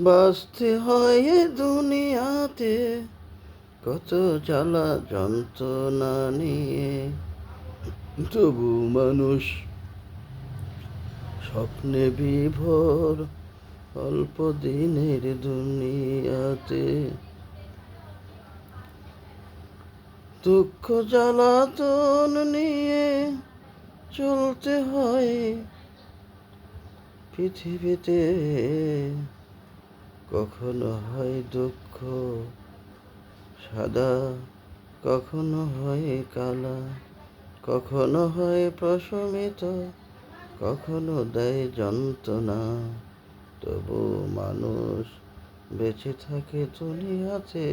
বাঁচতে হয় এ দুনিয়াতে কত জ্বালা যন্ত্রণা নিয়ে, তবু মানুষ স্বপ্নে বিভোর অল্প দিনের দুনিয়াতে। দুঃখ জ্বালাতন নিয়ে চলতে হয় পৃথিবীতে, কখনো হয় দুঃখ সাদা, কখনো হয় কালা, কখনো হয় প্রশমিত, কখনো দেয় যন্ত্রণা। তবু মানুষ বেঁচে থাকে দুনিয়াতে,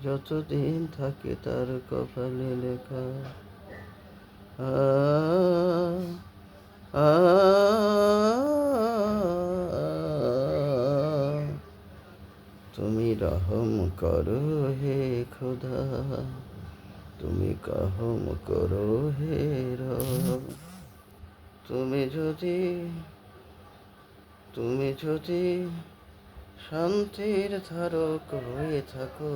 যতদিন থাকে তার কপালে লেখা। আ আ তুমি রহম করো হে খোদা, তুমি রহম করো হে রব। তুমি যদি শান্তির ধারক হয়ে থাকো,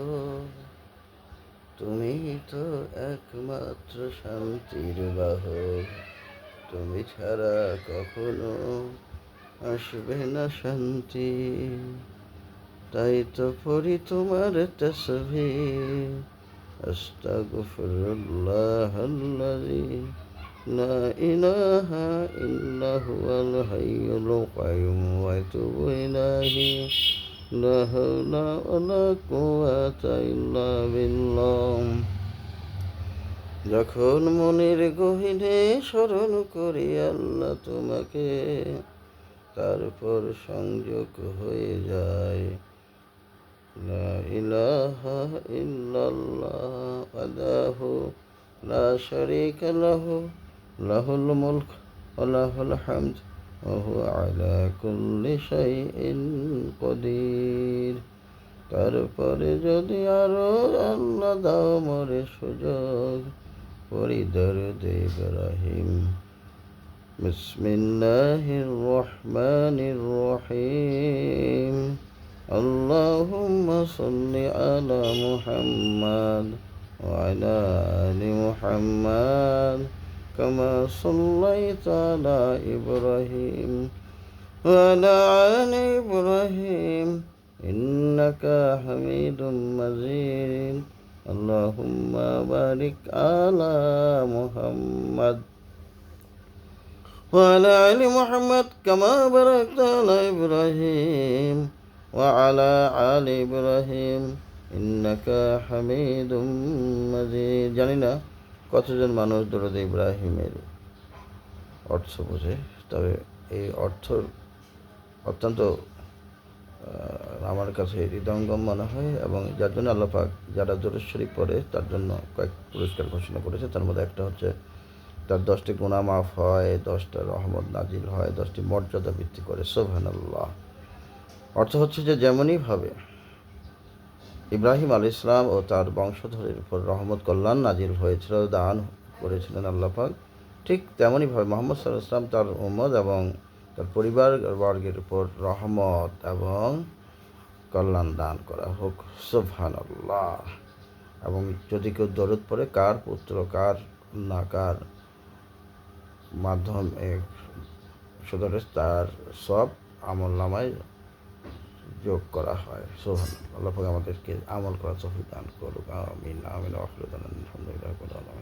তুমি তো একমাত্র শান্তির বাহক। তুমি ছাড়া কখনো আসবে না শান্তি, তাই তো পড়ি তোমার তাসবিহ। আস্তাগফিরুল্লাহাল্লাযী লা ইলাহা ইল্লা হুয়াল হাইয়ুল কাইয়ুম ওয়া আতুবু ইলাইহি, লা হাওলা ওয়ালা কুওয়াতা ইল্লা বিল্লাহ। যখন মনের গহীনে স্মরণ করি আল্লাহ তোমাকে, তারপর সংযোগ হয়ে যায়। লা ইলাহা ইল্লাল্লাহ ওয়াহদাহু লা শারীকা লাহু, লাহুল মুলক ওয়া লাহুল হামদ ওয়া হুয়া আলা কুল্লি শাইইন কাদির। তারপরে যদি আরো আল্লাহ দাও মরে সুযোগ, পড়ি দরুদ ইব্রাহিম। বিসমিল্লাহির রহমানির রহিম। আল্লাহুম্মা সাল্লি আলা মুহাম্মাদ ওয়া আলা আলি মুহাম্মাদ কামা সাল্লাইতা আলা ইব্রাহিম ওয়া আলা আলি ইব্রাহিম ইন্নাকা হামিদুম মাজিদ। আল্লাহুম্মা বারিক আলা মুহাম্মাদ ওয়া আলা আলি মুহাম্মাদ কামা বারাকতা আলা ইব্রাহিম ওয়া আলা আলি ইব্রাহিম ইন্নাকা হামিদুম মাজিদ। জানি না কতজন মানুষ দরুদ ইব্রাহিমের অর্থ বোঝে, তবে এই অর্থ অত্যন্ত আমার কাছে হৃদয়ঙ্গম মনে হয়, এবং যার জন্য আল্লাহ পাক যারা দরুদ শরীফ পড়ে তার জন্য কয়েক পুরস্কার ঘোষণা করেছে। তার মধ্যে একটা হচ্ছে তার 10টি গুনাহ মাফ হয়, 10টা রহমত নাজিল হয়, 10টি মর্যাদা বৃদ্ধি করে। সুবহানাল্লাহ। অর্থ হচ্ছে যে যেমনইভাবে ইব্রাহিম আলাইহিস সালাম ও তার বংশধরের উপর রহমত কল্যাণ নাজিল হয়েছিল, দান করেছিলেন আল্লাহ পাক, ঠিক তেমনইভাবে মুহাম্মদ সাল্লাল্লাহু আলাইহি ওয়াসাল্লাম তার উম্মত এবং তার পরিবারবর্গের উপর রহমত এবং কল্যাণ দান করা হোক। সুবহানাল্লাহ। এবং যদি কেউ দরুদ পড়ে, কার পুত্র, কার না কার মাধ্যমে সুতরাং তার সব আমলনামায় যোগ করা হয়। সুবহানাল্লাহ। আল্লাহ পাক আমাদেরকে আমল করার তৌফিক দান করুক। আমিন আমিন। আলহামদুলিল্লাহ।